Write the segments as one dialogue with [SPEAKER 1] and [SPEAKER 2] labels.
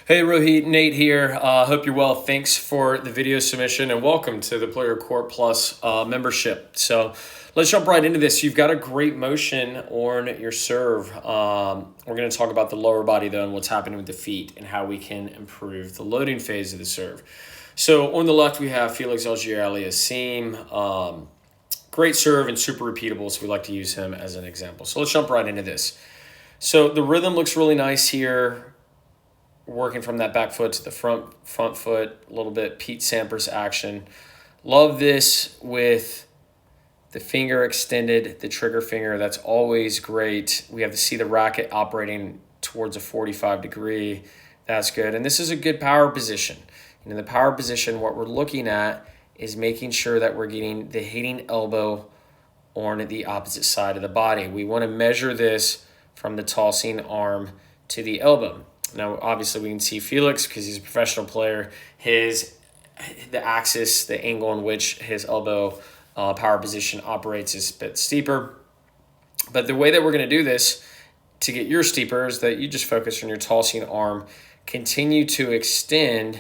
[SPEAKER 1] Hey Rohit, Nate here. Hope you're well. Thanks for the video submission and welcome to the Player Court Plus membership. So let's jump right into this. You've got a great motion on your serve. We're going to talk about the lower body though and what's happening with the feet and how we can improve the loading phase of the serve. So on the left we have Felix Auger-Aliassime. Great serve and super repeatable, so we like to use him as an example. So let's jump right into this. So the rhythm looks really nice here. Working from that back foot to the front foot, a little bit Pete Sampras action. Love this with the finger extended, the trigger finger. That's always great. We have to see the racket operating towards a 45 degree. That's good. And this is a good power position. And in the power position, what we're looking at is making sure that we're getting the hitting elbow on the opposite side of the body. We want to measure this from the tossing arm to the elbow. Now, obviously, we can see Felix because he's a professional player. The axis, the angle in which his elbow power position operates is a bit steeper. But the way that we're going to do this to get your steeper is that you just focus on your tossing arm, continue to extend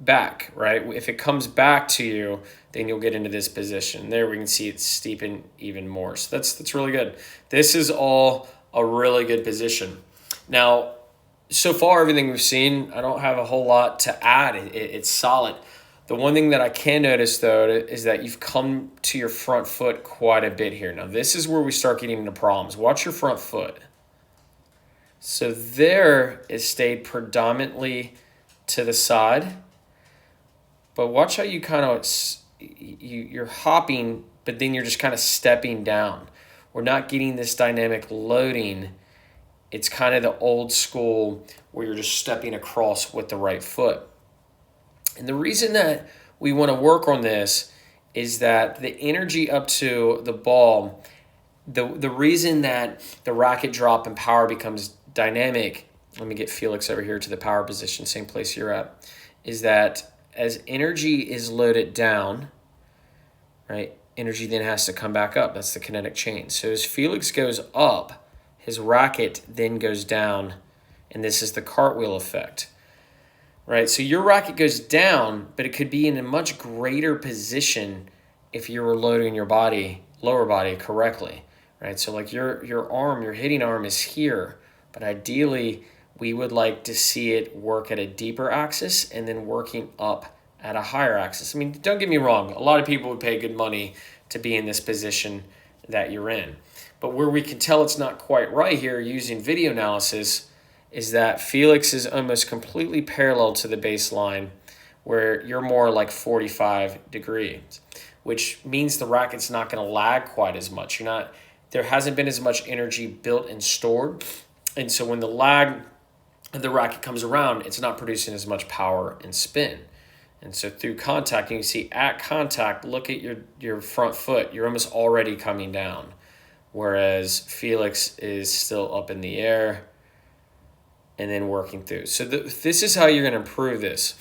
[SPEAKER 1] back, right? If it comes back to you, then you'll get into this position. There we can see it steepen even more. So that's really good. This is all a really good position. Now, so far, everything we've seen, I don't have a whole lot to add. It's solid. The one thing that I can notice, though, is that you've come to your front foot quite a bit here. Now, this is where we start getting into problems. Watch your front foot. So there, it stayed predominantly to the side. But watch how you kind of, you're hopping, but then you're just kind of stepping down. We're not getting this dynamic loading. It's kind of the old school where you're just stepping across with the right foot. And the reason that we want to work on this is that the energy up to the ball, the reason that the racket drop and power becomes dynamic, let me get Felix over here to the power position, same place you're at, is that as energy is loaded down, right, energy then has to come back up. That's the kinetic chain. So as Felix goes up, his racket then goes down, and this is the cartwheel effect, right? So your racket goes down, but it could be in a much greater position if you were loading your lower body correctly, right? So like your arm, your hitting arm is here, but ideally we would like to see it work at a deeper axis and then working up at a higher axis. I mean, don't get me wrong. A lot of people would pay good money to be in this position that you're in. But where we can tell it's not quite right here using video analysis is that Felix is almost completely parallel to the baseline where you're more like 45 degrees, which means the racket's not going to lag quite as much. There hasn't been as much energy built and stored. And so when the lag of the racket comes around, it's not producing as much power and spin. And so through contact, you can see at contact, look at your front foot, you're almost already coming down. Whereas Felix is still up in the air and then working through. So this is how you're going to improve this.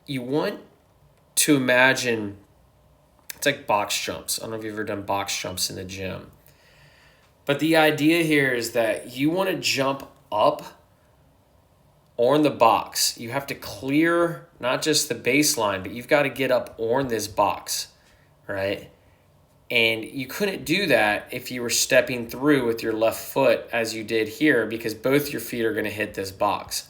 [SPEAKER 1] You want to imagine, it's like box jumps. I don't know if you've ever done box jumps in the gym. But the idea here is that you want to jump up on the box. You have to clear not just the baseline, but you've got to get up on this box, right? And you couldn't do that if you were stepping through with your left foot as you did here because both your feet are going to hit this box.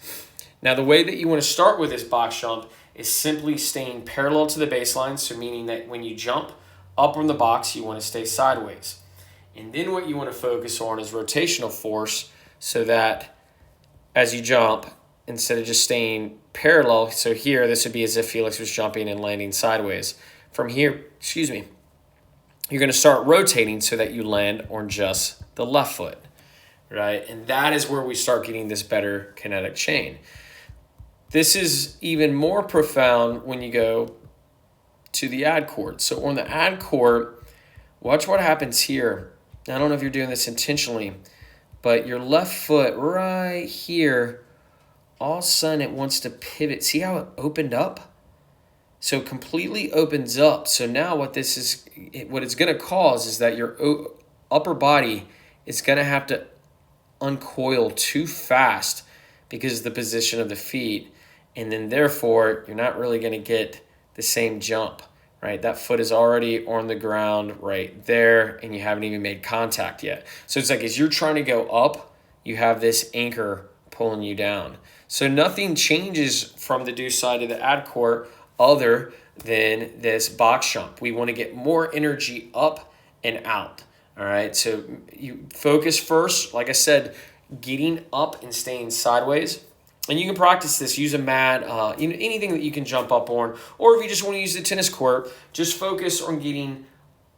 [SPEAKER 1] Now, the way that you want to start with this box jump is simply staying parallel to the baseline, so meaning that when you jump up on the box, you want to stay sideways. And then what you want to focus on is rotational force so that as you jump, instead of just staying parallel, so here, this would be as if Felix was jumping and landing sideways. From here, you're going to start rotating so that you land on just the left foot, right? And that is where we start getting this better kinetic chain. This is even more profound when you go to the ad court. So on the ad court, watch what happens here. I don't know if you're doing this intentionally, but your left foot right here, all of a sudden it wants to pivot. See how it opened up? So it completely opens up. So now what it's going to cause is that your upper body is going to have to uncoil too fast because of the position of the feet. And then therefore, you're not really going to get the same jump, right? That foot is already on the ground right there, and you haven't even made contact yet. So it's like as you're trying to go up, you have this anchor pulling you down. So nothing changes from the do side of the ad court other than this box jump. We want to get more energy up and out. All right, so you focus first, like I said, getting up and staying sideways. And you can practice this, use a mat, anything that you can jump up on. Or if you just want to use the tennis court, just focus on getting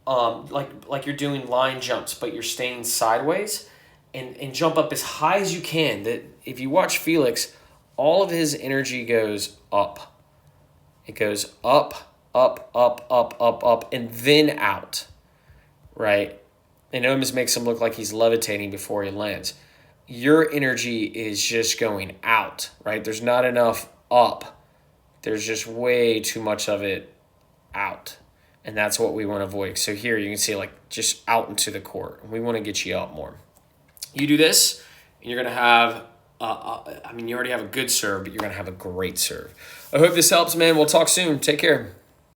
[SPEAKER 1] like you're doing line jumps, but you're staying sideways and jump up as high as you can. That if you watch Felix, all of his energy goes up. It goes up, up, up, up, up, up, and then out, right? And it almost makes him look like he's levitating before he lands. Your energy is just going out, right? There's not enough up. There's just way too much of it out. And that's what we want to avoid. So here you can see like just out into the court. We want to get you up more. You do this, and you're going to have, you already have a good serve, but you're going to have a great serve. I hope this helps, man. We'll talk soon. Take care.